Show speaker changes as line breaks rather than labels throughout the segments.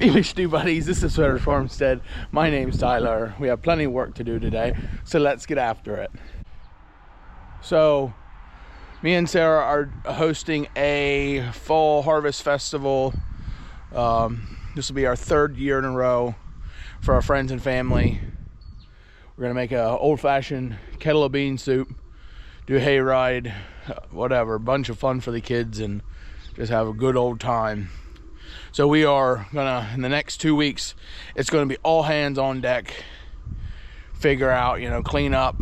English do buddies, this is Sweater Farmstead. My name's Tyler. We have plenty of work to do today, so let's get after it. So me and Sarah are hosting a fall harvest festival. This will be our third year in a row for our friends and family. We're gonna make a old-fashioned kettle of bean soup, do a hayride, whatever, a bunch of fun for the kids and just have a good old time. So we are gonna, in the next 2 weeks, it's gonna be all hands on deck. Figure out, clean up,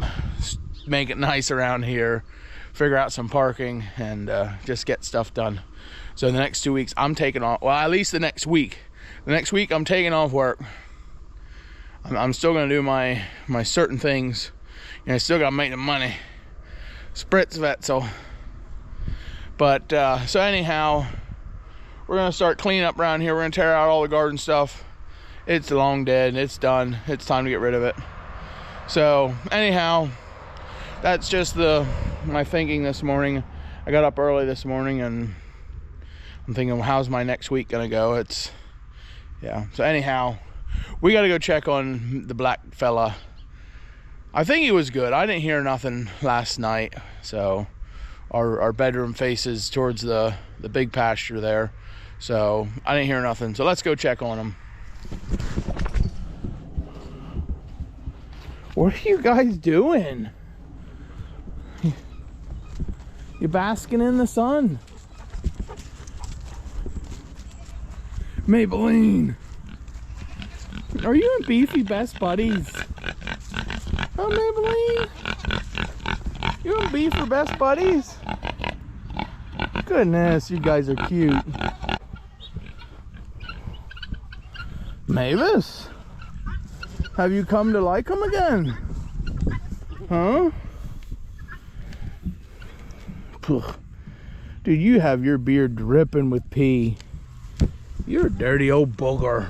make it nice around here, figure out some parking, and just get stuff done. So the next 2 weeks, I'm taking off, well, at least the next week. The next week, I'm taking off work. I'm still gonna do my certain things. Still gotta make the money. Spritz Wetzel. But, so anyhow, we're gonna start cleaning up around here. We're gonna tear out all the garden stuff. It's long dead, it's done. It's time to get rid of it. So anyhow, that's just my thinking this morning. I got up early this morning and I'm thinking, well, how's my next week gonna go? So anyhow, we gotta go check on the black fella. I think he was good. I didn't hear nothing last night. So our bedroom faces towards the big pasture there. So I didn't hear nothing. So let's go check on him. What are you guys doing? You're basking in the sun. Maybelline, are you and Beefy best buddies? Oh, Maybelline, you and Beef are best buddies? Goodness, you guys are cute. Mavis, have you come to like him again? Huh? Dude, you have your beard dripping with pee. You're a dirty old booger.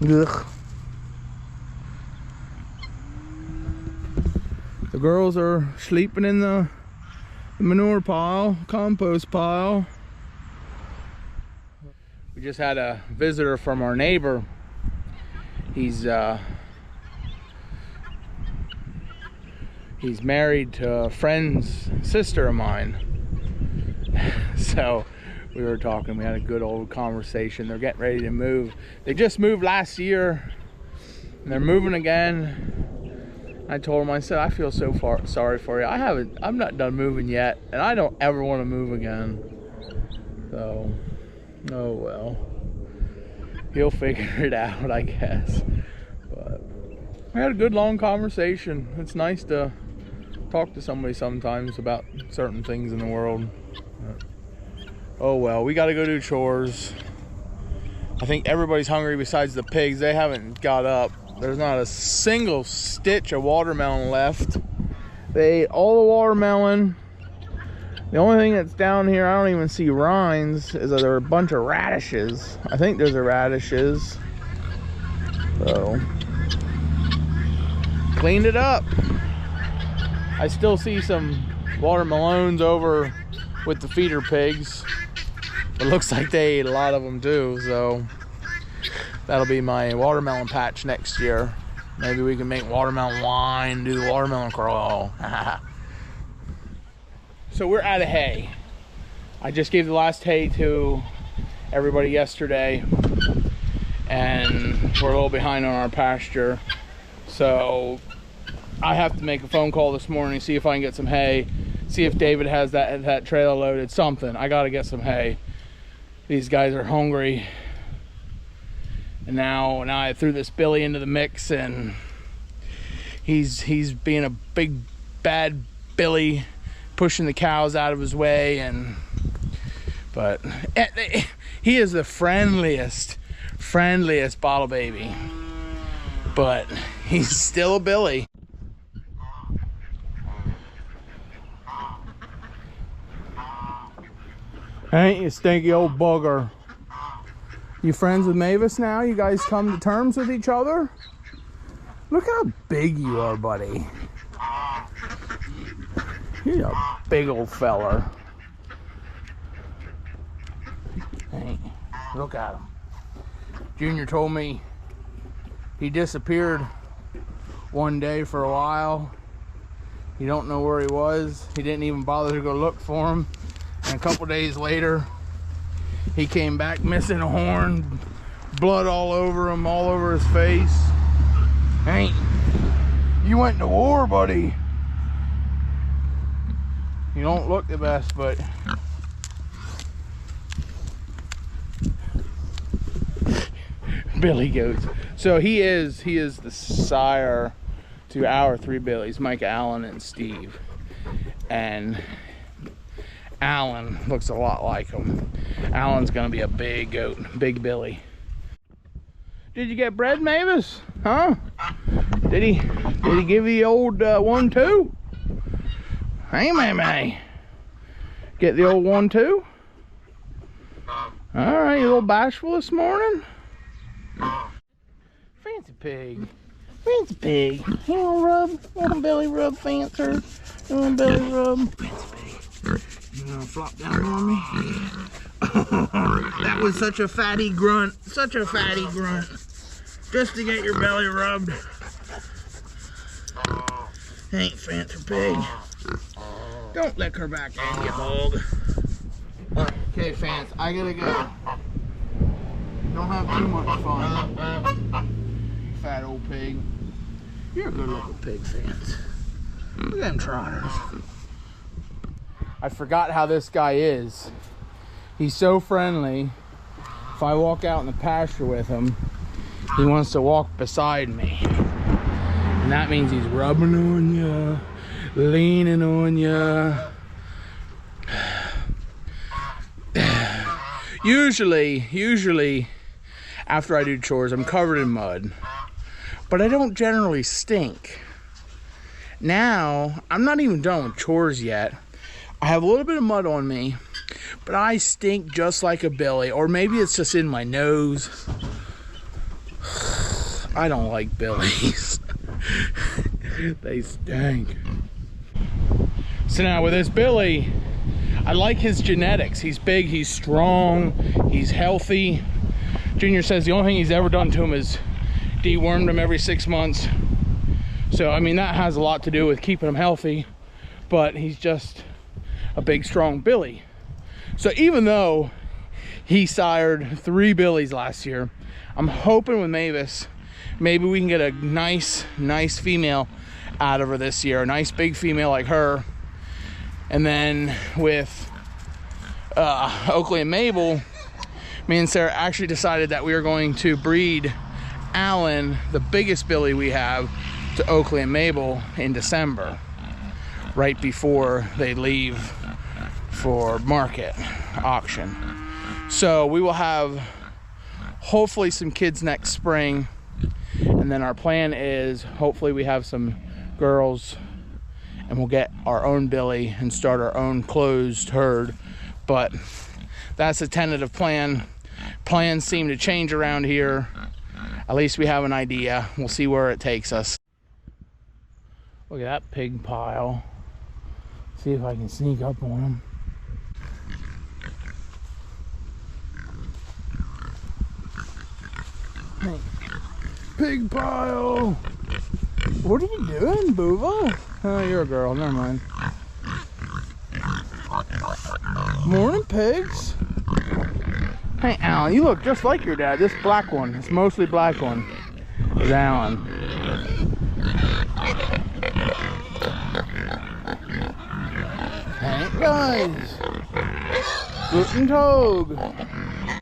Ugh. The girls are sleeping in the manure pile, compost pile. We just had a visitor from our neighbor. He's married to a friend's sister of mine. So we were talking, we had a good old conversation. They're getting ready to move. They just moved last year and they're moving again. I told him, I said, I feel so sorry for you. I'm not done moving yet, and I don't ever want to move again. So, oh well. He'll figure it out, I guess. But we had a good long conversation. It's nice to talk to somebody sometimes about certain things in the world. But, oh well, we got to go do chores. I think everybody's hungry besides the pigs. They haven't got up. There's not a single stitch of watermelon left. They ate all the watermelon. The only thing that's down here, I don't even see rinds, is that there are a bunch of radishes. I think those are radishes. So, cleaned it up. I still see some watermelons over with the feeder pigs. It looks like they ate a lot of them too, so that'll be my watermelon patch next year. Maybe we can make watermelon wine, do the watermelon crawl. So we're out of hay. I just gave the last hay to everybody yesterday, and we're a little behind on our pasture. So I have to make a phone call this morning, see if I can get some hay, see if David has that trailer loaded, something. I gotta get some hay. These guys are hungry. And now I threw this Billy into the mix, and he's being a big bad Billy, pushing the cows out of his way, but he is the friendliest bottle baby, but he's still a Billy. Ain't you stinky old bugger? You friends with Mavis now? You guys come to terms with each other? Look how big you are, buddy. You're a big old feller. Hey, look at him. Junior told me he disappeared one day for a while. He don't know where he was. He didn't even bother to go look for him. And a couple days later, he came back missing a horn, blood all over him, all over his face. Hey, you went to war, buddy. You don't look the best, but Billy goats. So he is the sire to our 3 Billies, Mike, Alan, and Steve. And Alan looks a lot like him. Alan's gonna be a big goat, big Billy. Did you get bred, Mavis? Huh? Did he give you the old 1-2? Hey, May. Get the old 1-2? All right, you a little bashful this morning? Fancy pig. Fancy pig. You want a belly rub, Fancer? You want a belly rub? Fancy pig. You gonna flop down on me? That was such a fatty grunt. Such a fatty grunt. Just to get your belly rubbed. Ain't Fancy pig. Don't lick her back in, you hog. Okay, Fance, I gotta go. Don't have too much fun. Fat old pig. You're a good looking pig, Fance. Look at them trotters. I forgot how this guy is. He's so friendly. If I walk out in the pasture with him, he wants to walk beside me. And that means he's rubbing on you, leaning on you. Usually after I do chores, I'm covered in mud, but I don't generally stink. Now, I'm not even done with chores yet. I have a little bit of mud on me, but I stink just like a Billy, or maybe it's just in my nose. I don't like Billies. They stink. So now with this Billy, I like his genetics. He's big, he's strong, he's healthy. Junior says the only thing he's ever done to him is dewormed him every 6 months. So, I mean, that has a lot to do with keeping him healthy, but he's just a big, strong Billy. So even though he sired 3 Billies last year, I'm hoping with Mavis, maybe we can get a nice female out of her this year, a nice big female like her. And then with Oakley and Mabel, me and Sarah actually decided that we are going to breed Alan, the biggest Billy we have, to Oakley and Mabel in December, right before they leave for market auction. So we will have hopefully some kids next spring, and then our plan is hopefully we have some girls and we'll get our own Billy and start our own closed herd. But that's a tentative plan. Plans seem to change around here. At least we have an idea. We'll see where it takes us. Look at that pig pile. See if I can sneak up on him. Hey, pig pile! What are you doing, Boova? Oh, you're a girl, never mind. Morning, pigs. Hey, Alan, you look just like your dad. This black one, this mostly black one, is Alan. Hey, guys. Guten Tag.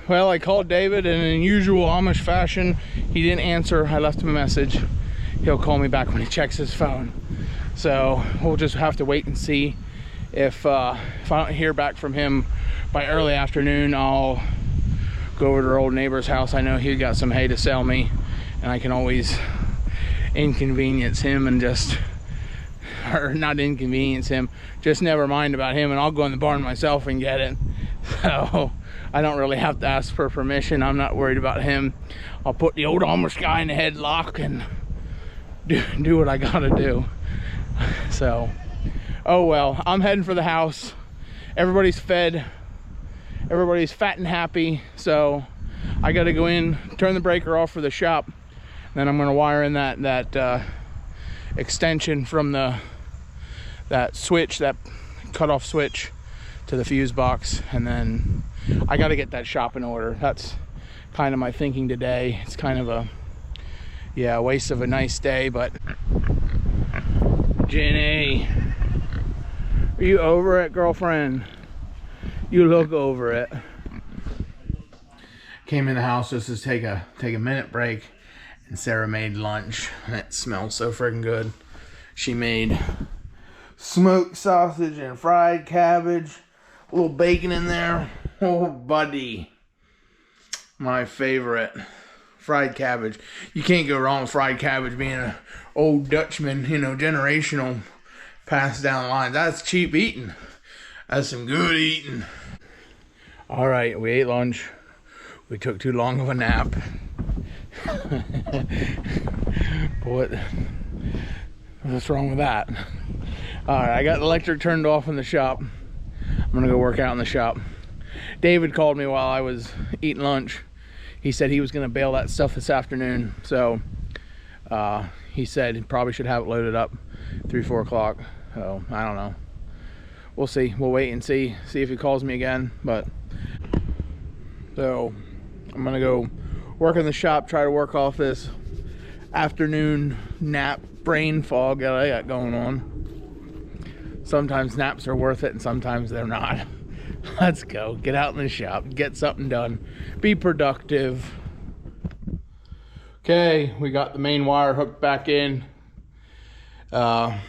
Well, I called David, and in usual Amish fashion, he didn't answer. I left him a message. He'll call me back when he checks his phone. So we'll just have to wait and see. If I don't hear back from him by early afternoon, I'll go over to our old neighbor's house. I know he got some hay to sell me, and I can always inconvenience him and just, or not inconvenience him, just never mind about him, and I'll go in the barn myself and get it. So I don't really have to ask for permission. I'm not worried about him. I'll put the old Amish guy in the headlock and do what I gotta do. So, oh well, I'm heading for the house. Everybody's fed. everybody's fat and happy. So I got to go in, turn the breaker off for the shop. Then I'm going to wire in that extension from that switch, that cutoff switch, to the fuse box, and then I got to get that shop in order. That's kind of my thinking today. It's kind of a waste of a nice day, but Jenny, are you over it, girlfriend? You look over it. Came in the house just to take a minute break, and Sarah made lunch, and it smells so freaking good. She made smoked sausage and fried cabbage, a little bacon in there. Oh, buddy, my favorite. Fried cabbage. You can't go wrong with fried cabbage, being an old Dutchman, you know, generational, passed down the line. That's cheap eating. That's some good eating. All right, we ate lunch. We took too long of a nap. What's wrong with that? All right, I got the electric turned off in the shop. I'm gonna go work out in the shop. David called me while I was eating lunch. He said he was gonna bail that stuff this afternoon. So he said he probably should have it loaded up 3-4 o'clock. So I don't know. We'll see. We'll wait and see if he calls me again. But so I'm gonna go work in the shop, try to work off this afternoon nap brain fog that I got going on. Sometimes naps are worth it and sometimes they're not. Let's go. Get out in the shop. Get something done. Be productive. Okay, we got the main wire hooked back in. I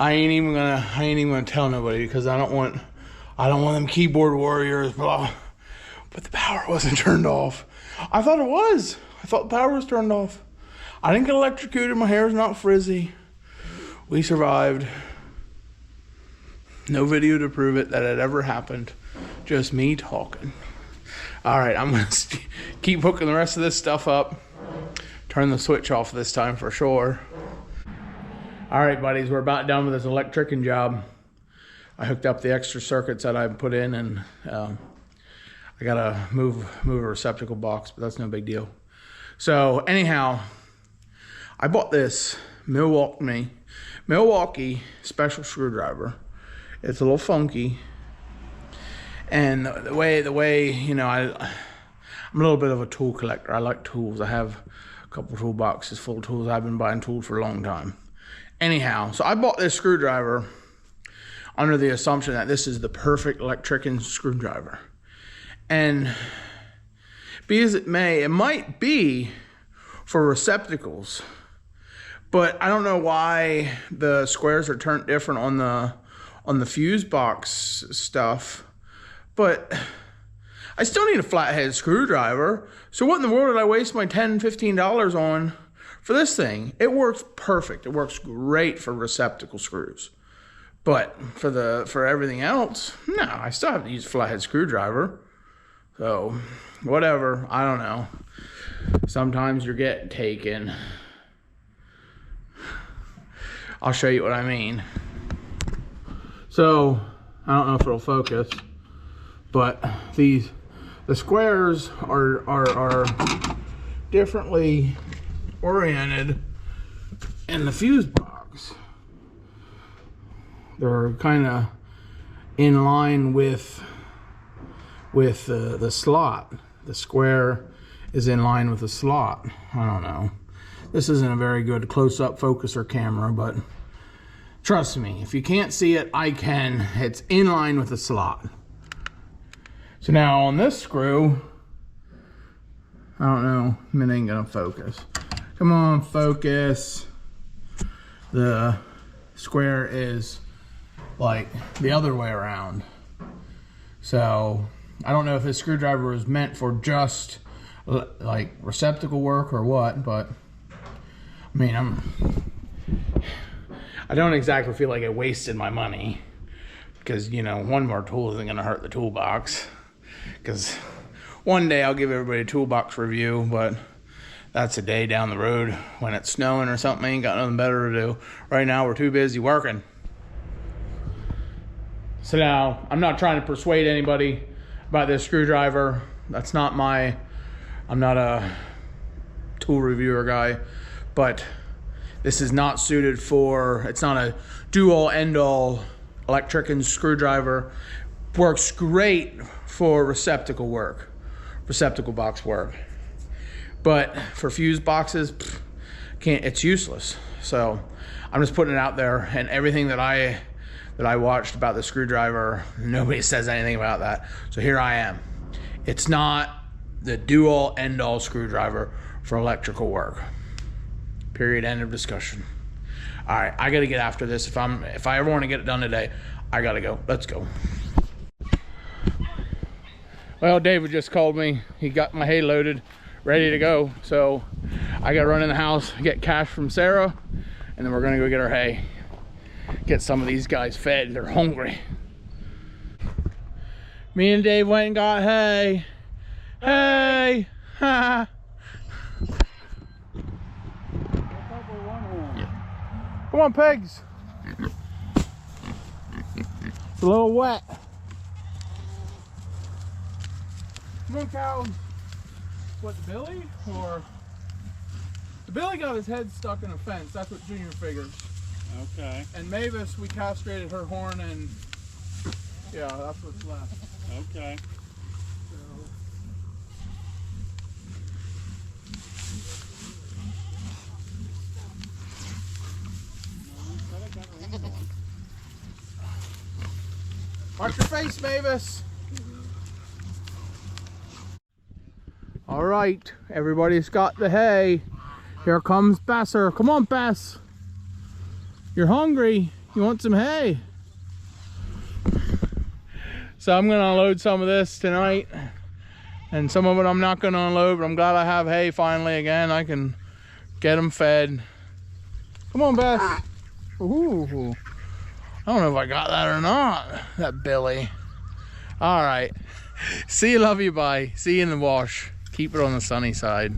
ain't even gonna tell nobody because I don't want them keyboard warriors, blah. But the power wasn't turned off. I thought it was. I thought the power was turned off. I didn't get electrocuted. My hair's not frizzy. We survived. No video to prove it that it ever happened. Just me talking. All right, I'm gonna keep hooking the rest of this stuff up. Turn the switch off this time for sure. All right, buddies, we're about done with this electrician job. I hooked up the extra circuits that I put in, and I gotta move a receptacle box, but that's no big deal. So anyhow, I bought this Milwaukee special screwdriver. It's a little funky, and the way you know, I'm a little bit of a tool collector. I like tools. I have a couple toolboxes full of tools. I've been buying tools for a long time. Anyhow, so I bought this screwdriver under the assumption that this is the perfect electrician screwdriver, and be as it may, it might be for receptacles, but I don't know why the squares are turned different on the fuse box stuff. But I still need a flathead screwdriver. So what in the world did I waste my $10, $15 on for this thing? It works perfect. It works great for receptacle screws. But for everything else, no, I still have to use a flathead screwdriver. So whatever, I don't know. Sometimes you're getting taken. I'll show you what I mean. So I don't know if it'll focus, but the squares are differently oriented in the fuse box. They're kind of in line with the slot. The square is in line with the slot. I don't know. This isn't a very good close-up focuser camera, but trust me, if you can't see it, I can. It's in line with the slot. So now on this screw, I don't know, it ain't gonna focus. Come on, focus. The square is like the other way around. So I don't know if this screwdriver was meant for just like receptacle work or what, but I mean, I don't exactly feel like I wasted my money, because, you know, one more tool isn't gonna hurt the toolbox. Because one day I'll give everybody a toolbox review, but that's a day down the road when it's snowing or something. Ain't got nothing better to do. Right now we're too busy working. So now, I'm not trying to persuade anybody about this screwdriver. That's not my, I'm not a tool reviewer guy, but this is not suited for, it's not a do-all end-all electrichen screwdriver. Works great for receptacle work, receptacle box work. But for fuse boxes, it's useless. So I'm just putting it out there, and everything that I watched about the screwdriver, nobody says anything about that. So here I am. It's not the do-all end-all screwdriver for electrical work. Period, end of discussion. All right, I gotta get after this. If I ever want to get it done today, I gotta go. Let's go. Well, David just called me. He got my hay loaded, ready to go. So I gotta run in the house, get cash from Sarah, and then we're gonna go get our hay. Get some of these guys fed, they're hungry. Me and Dave went and got hay. Hey! Ha! Come on, pigs. It's a little wet. Come on, cows. What, the Billy? Or the Billy got his head stuck in a fence. That's what Junior figures.
Okay.
And Mavis, we castrated her horn, and yeah, that's what's left.
Okay.
Watch your face, Mavis. All right, everybody's got the hay. Here comes Besser. Come on, Bess. You're hungry. You want some hay? So I'm gonna unload some of this tonight, and some of it I'm not gonna unload, but I'm glad I have hay finally again. I can get them fed. Come on, Bess. Ooh. I don't know if I got that or not, that Billy. All right. See you, love you, bye. See you in the wash. Keep it on the sunny side.